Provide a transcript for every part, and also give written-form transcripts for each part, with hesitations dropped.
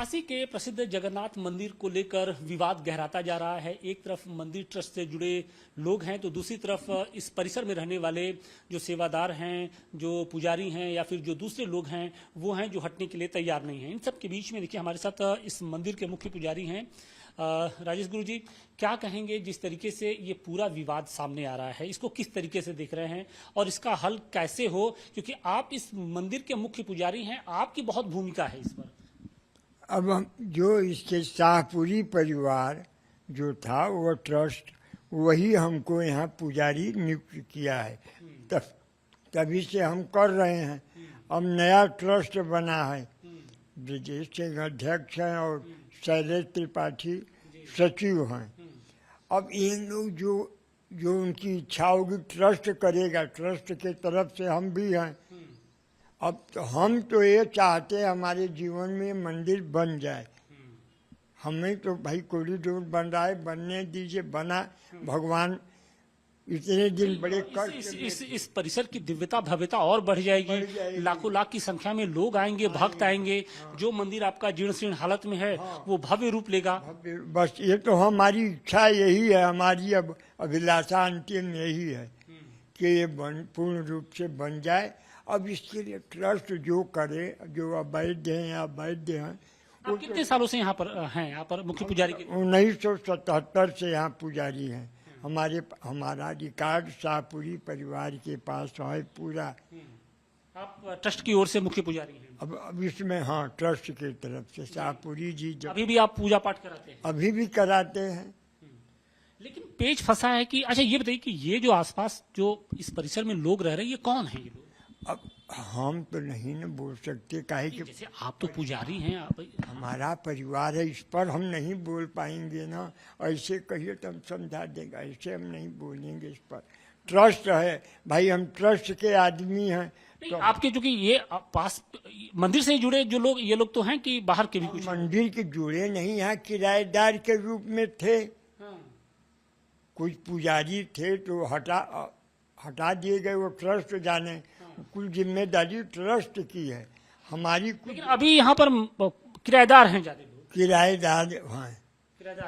काशी के प्रसिद्ध जगन्नाथ मंदिर को लेकर विवाद गहराता जा रहा है। एक तरफ मंदिर ट्रस्ट से जुड़े लोग हैं तो दूसरी तरफ इस परिसर में रहने वाले जो सेवादार हैं, जो पुजारी हैं या फिर जो दूसरे लोग हैं वो हैं जो हटने के लिए तैयार नहीं हैं। इन सब के बीच में देखिए हमारे साथ इस मंदिर के मुख्य पुजारी हैं राजेश गुरु जी, क्या कहेंगे जिस तरीके से ये पूरा विवाद सामने आ रहा है, इसको किस तरीके से देख रहे हैं और इसका हल कैसे हो, क्योंकि आप इस मंदिर के मुख्य पुजारी हैं, आपकी बहुत भूमिका है इस पर। अब हम जो इसके शाहपुरी परिवार जो था वो ट्रस्ट वही हमको यहाँ पुजारी नियुक्त किया है, तभी से हम कर रहे हैं। अब नया ट्रस्ट बना है, ब्रजेश सिंह अध्यक्ष हैं और शैलेश त्रिपाठी सचिव हैं। अब ये लोग जो उनकी इच्छा होगी ट्रस्ट करेगा, ट्रस्ट के तरफ से हम भी हैं। अब तो हम तो ये चाहते हैं हमारे जीवन में मंदिर बन जाए। हमें तो भाई कॉरिडोर बन रहा है, बनने दीजिए, बना। भगवान इतने दिन बड़े इस परिसर की दिव्यता भव्यता और बढ़ जाएगी। लाखों लाख की संख्या में लोग आएंगे, भक्त आएंगे। जो मंदिर आपका जीर्ण शीर्ण हालत में है वो भव्य रूप लेगा। बस ये तो हमारी इच्छा यही है, हमारी अब अभिलाषा अंतिम यही है कि ये पूर्ण रूप से बन जाए। अब इसके लिए ट्रस्ट जो करे, जो अवैध हैं या वैध हैं। आप कितने सालों से यहाँ पर हैं, यहाँ पर मुख्य पुजारी? 1977 से यहाँ पुजारी हैं। हमारा रिकॉर्ड शाहपुरी परिवार के पास है पूरा। आप ट्रस्ट की ओर से मुख्य पुजारी हैं? अब इसमें हाँ, ट्रस्ट की तरफ से शाहपुरी जी अभी भी आप पूजा पाठ कराते हैं? अभी भी कराते हैं। लेकिन पेच फंसा है कि अच्छा ये बताइए कि ये जो आसपास जो इस परिसर में लोग रह रहे हैं ये कौन है ये लोग? अब हम तो नहीं न बोल सकते, काहे कि जैसे आप तो पुजारी हैं, आप हमारा परिवार है, इस पर हम नहीं बोल पाएंगे ना। ऐसे कहिए तो हम समझा देगा, ऐसे हम नहीं बोलेंगे इस पर। ट्रस्ट है भाई, हम ट्रस्ट के आदमी हैं। तो आपके जो कि ये पास मंदिर से जुड़े जो लोग, ये लोग तो हैं कि बाहर के भी कुछ? मंदिर के जुड़े नहीं, यहाँ किराएदार के रूप में थे। कुछ पुजारी थे तो हटा दिए गए, वो ट्रस्ट जाने। कुल जिम्मेदारी ट्रस्ट की है हमारी। लेकिन अभी यहाँ पर किराएदार हैं ज्यादा लोग? किराएदार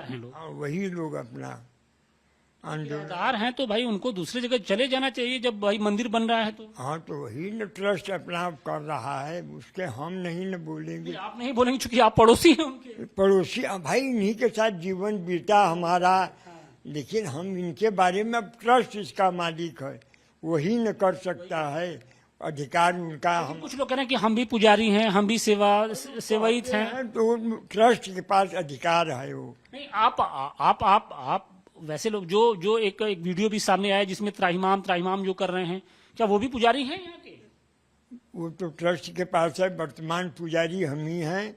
हैं लोग। वही लोग अपना किराएदार हैं तो भाई उनको दूसरी जगह चले जाना चाहिए जब भाई मंदिर बन रहा है तो। हाँ, तो वही न ट्रस्ट अपना कर रहा है, उसके हम नहीं न बोलेंगे। आप नहीं बोलेंगे क्योंकि आप पड़ोसी हैं उनके? पड़ोसी भाई, इन्हीं के साथ जीवन बीता हमारा। लेकिन हम इनके बारे में, अब ट्रस्ट इसका मालिक है, वही न कर सकता है, अधिकार उनका। हम कुछ लोग कह रहे हैं कि हम भी पुजारी हैं, हम भी सेवायित हैं, तो ट्रस्ट के पास अधिकार है वो। नहीं, आप वैसे लोग जो एक वीडियो भी सामने आया जिसमें त्राहिमाम जो कर रहे हैं, क्या वो भी पुजारी हैं यहाँ के? वो तो ट्रस्ट के पास है, वर्तमान पुजारी हम ही हैं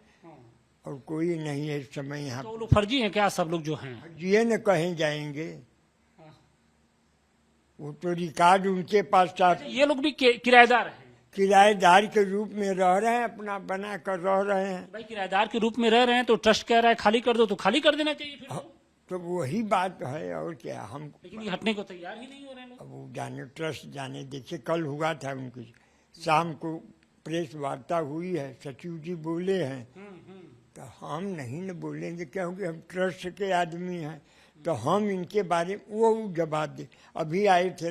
और कोई नहीं है इस समय यहाँ। तो लोग फर्जी हैं क्या सब लोग जो हैं? ये न कहें जाएंगे, वो तो रिकॉर्ड उनके पास था। ये लोग भी किराएदार हैं? किराएदार के रूप में रह रहे हैं, अपना बना कर रह रहे हैं। भाई किराएदार के रूप में रह रहे हैं तो ट्रस्ट कह रहा है खाली कर दो, तो खाली कर देना चाहिए फिर। तो वही बात है और क्या। हम लेकिन ये हटने को तैयार ही नहीं हो रहे हैं। अब वो जाने, ट्रस्ट जाने। देखिए कल हुआ था उनकी, शाम को प्रेस वार्ता हुई है, सचिव जी बोले हैं, तो हम नहीं न बोलेंगे क्योंकि हम ट्रस्ट के आदमी हैं। तो हम इनके बारे में वो जवाब दे। अभी आए थे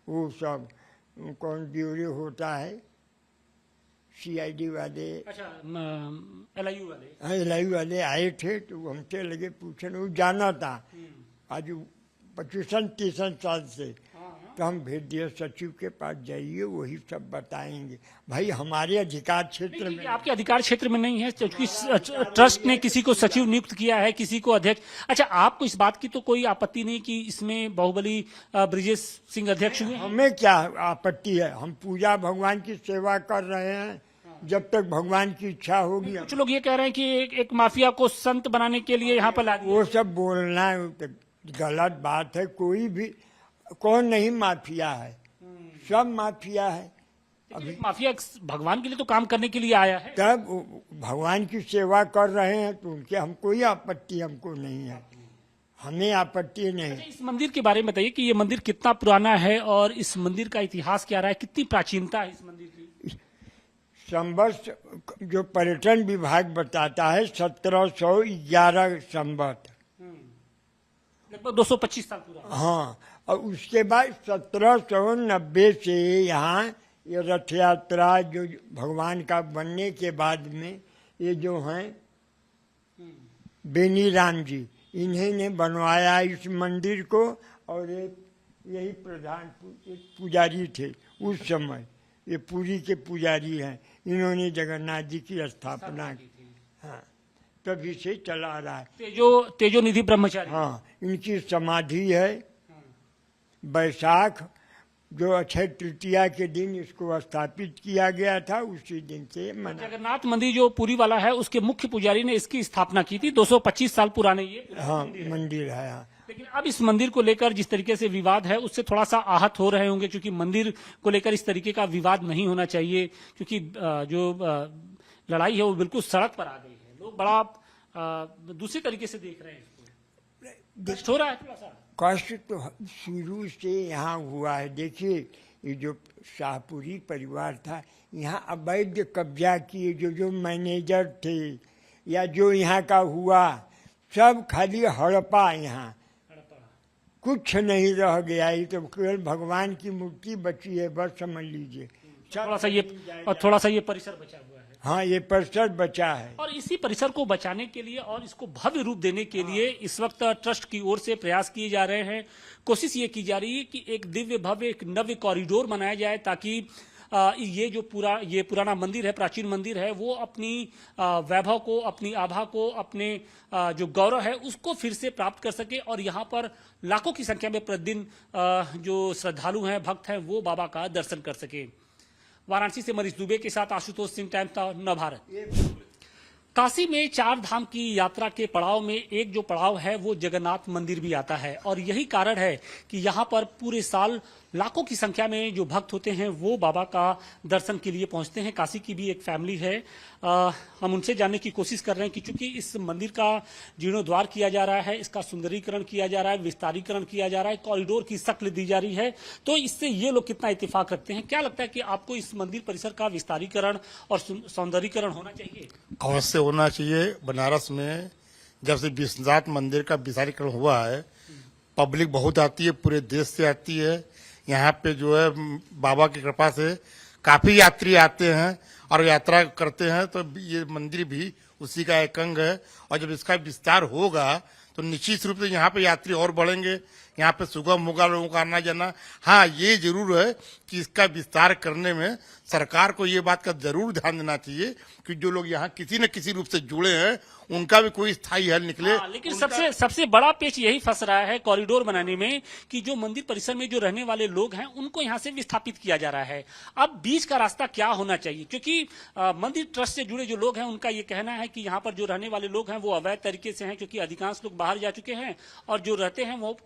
वो सब, कौन ब्यूरो होता है, CID वाले, अच्छा LIU वाले। हाँ, LIU वाले आए थे तो हमसे लगे पूछने। वो जाना था आज 25-30 साल से, तो हम भेज दिए सचिव के पास, जाइए वही सब बताएंगे। भाई हमारे अधिकार क्षेत्र में, आपके अधिकार क्षेत्र में नहीं है क्योंकि ट्रस्ट ने किसी को सचिव नियुक्त किया है, किसी को अध्यक्ष। अच्छा, आपको इस बात की तो कोई आपत्ति नहीं कि इसमें बाहुबली ब्रजेश सिंह अध्यक्ष हुए? हमें क्या आपत्ति है, हम पूजा भगवान की सेवा कर रहे हैं जब तक भगवान की इच्छा होगी। कुछ लोग ये कह रहे हैं कि एक माफिया को संत बनाने के लिए यहाँ पर ला दिया। वो सब बोलना गलत बात है। कोई भी, कौन नहीं माफिया है, सब माफिया है। अभी माफिया भगवान के लिए तो काम करने के लिए आया है, तब भगवान की सेवा कर रहे हैं तो उनके हम कोई आपत्ति हमको नहीं है, हमें आपत्ति नहीं। अच्छा, इस मंदिर के बारे में बताइए कि ये मंदिर कितना पुराना है और इस मंदिर का इतिहास क्या रहा है, कितनी प्राचीनता है इस मंदिर की? संवत जो पर्यटन विभाग बताता है 1711 संवत। लगभग 225 साल पूरा। हाँ, और उसके बाद 1790 से यहाँ ये रथ यात्रा जो भगवान का बनने के बाद में ये जो हैं बेनी राम जी, इन्हीं ने बनवाया इस मंदिर को। और यही प्रधान पुजारी थे उस समय, ये पुरी के पुजारी हैं, इन्होंने जगन्नाथ जी की स्थापना की। हाँ, तभी से चला रहा है। तेजो निधि ब्रह्मचारी। हाँ, इनकी समाधि है। बैसाख जो अक्षय तृतीया के दिन इसको स्थापित किया गया था, उसी दिन से मना। जगन्नाथ मंदिर जो पुरी वाला है उसके मुख्य पुजारी ने इसकी स्थापना की थी। 225 साल पुराने ये हाँ मंदिर है। हाँ। लेकिन अब इस मंदिर को लेकर जिस तरीके से विवाद है उससे थोड़ा सा आहत हो रहे होंगे, क्योंकि मंदिर को लेकर इस तरीके का विवाद नहीं होना चाहिए, क्योंकि जो लड़ाई है वो बिल्कुल सड़क पर आ गई है। लोग बड़ा दूसरे तरीके से देख रहे हैं इसको। कष्ट हो रहा है थोड़ा सा। कष्ट तो शुरू से यहाँ हुआ है। देखिए, ये जो शाहपुरी परिवार था, यहाँ अवैध कब्जा किए जो मैनेजर थे या जो यहाँ का हुआ, सब खाली हड़पा। यहाँ कुछ नहीं रह गया। ये तो केवल भगवान की मूर्ति बची है, बस समझ लीजिए। थोड़ा सा ये परिसर बचा हुआ है। हाँ, ये परिसर बचा है। और इसी परिसर को बचाने के लिए और इसको भव्य रूप देने के लिए इस वक्त ट्रस्ट की ओर से प्रयास किए जा रहे हैं। कोशिश ये की जा रही है कि एक दिव्य भव्य एक नव्य कॉरिडोर बनाया जाए, ताकि ये जो पुराना मंदिर है, प्राचीन मंदिर है, वो अपनी वैभव को, अपनी आभा को, अपने जो गौरव है उसको फिर से प्राप्त कर सके। और यहाँ पर लाखों की संख्या में प्रतिदिन जो श्रद्धालु हैं, भक्त हैं, वो बाबा का दर्शन कर सके। वाराणसी से मनीष दुबे के साथ आशुतोष सिंह, टाइम्स नवभारत। काशी में 4 धाम की यात्रा के पड़ाव में एक जो पड़ाव है वो जगन्नाथ मंदिर भी आता है, और यही कारण है कि यहाँ पर पूरे साल लाखों की संख्या में जो भक्त होते हैं वो बाबा का दर्शन के लिए पहुंचते हैं। काशी की भी एक फैमिली है, हम उनसे जानने की कोशिश कर रहे हैं कि चूंकि इस मंदिर का जीर्णोद्वार किया जा रहा है, इसका सुंदरीकरण किया जा रहा है, विस्तारीकरण किया जा रहा है, कॉरिडोर की शक्ल दी जा रही है, तो इससे ये लोग कितना इत्तेफाक रखते हैं। क्या लगता है कि आपको इस मंदिर परिसर का विस्तारीकरण और सौंदर्यीकरण होना चाहिए? अवश्य होना चाहिए। बनारस में जब से विश्वनाथ मंदिर का विस्तारीकरण हुआ है, पब्लिक बहुत आती है, पूरे देश से आती है। यहाँ पे जो है बाबा की कृपा से काफी यात्री आते हैं और यात्रा करते हैं, तो ये मंदिर भी उसी का एक अंग है। और जब इसका विस्तार होगा तो निश्चित रूप से यहाँ पे यात्री और बढ़ेंगे, यहाँ पे सुगम होगा लोगों का आना जाना। हाँ, ये जरूर है कि इसका विस्तार करने में सरकार को ये बात का जरूर ध्यान देना चाहिए कि जो लोग यहाँ किसी न किसी रूप से जुड़े हैं उनका भी कोई स्थायी हल निकले। लेकिन सबसे बड़ा पेच यही फंस रहा है कॉरिडोर बनाने में कि जो मंदिर परिसर में जो रहने वाले लोग हैं उनको यहाँ से विस्थापित किया जा रहा है। अब बीच का रास्ता क्या होना चाहिए? क्योंकि मंदिर ट्रस्ट से जुड़े जो लोग हैं उनका ये कहना है कि यहाँ पर जो रहने वाले लोग हैं वो अवैध तरीके से हैं, क्योंकि अधिकांश लोग बाहर जा चुके हैं और जो रहते हैं वो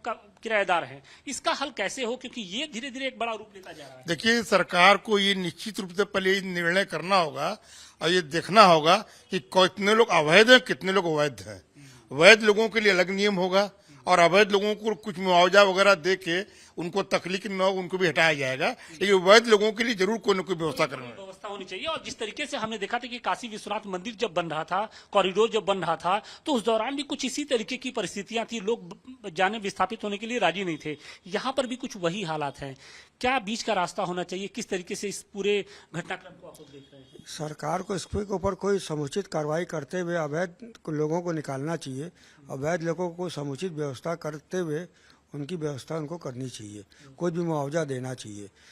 किराएदार हैं। इसका हल कैसे हो, क्योंकि ये धीरे धीरे एक बड़ा रूप लेता जा रहा है। देखिए, सरकार को ये निश्चित रूप से पहले निर्णय करना होगा और ये देखना होगा कि कितने लोग अवैध हैं, कितने लोग अवैध हैं। वैध लोगों के लिए अलग नियम होगा और अवैध लोगों को कुछ मुआवजा वगैरह दे के उनको तकलीफ न हो, उनको भी हटाया जाएगा। लेकिन वैध लोगों के लिए जरूर कोई न कोई व्यवस्था करना व्यवस्था होनी चाहिए। और जिस तरीके से हमने देखा था कि काशी विश्वनाथ मंदिर जब बन रहा था, कॉरिडोर जब बन रहा था, तो उस दौरान भी कुछ इसी तरीके की परिस्थितियां थी, लोग जाने विस्थापित होने के लिए राजी नहीं थे। यहाँ पर भी कुछ वही हालात हैं। क्या बीच का रास्ता होना चाहिए? किस तरीके से इस पूरे घटनाक्रम को आप लोग देख रहे हैं? सरकार को इसके ऊपर कोई समुचित कार्रवाई करते हुए अवैध लोगों को निकालना चाहिए। अवैध लोगों को समुचित व्यवस्था करते हुए उनकी व्यवस्था उनको करनी चाहिए, कोई भी मुआवजा देना चाहिए।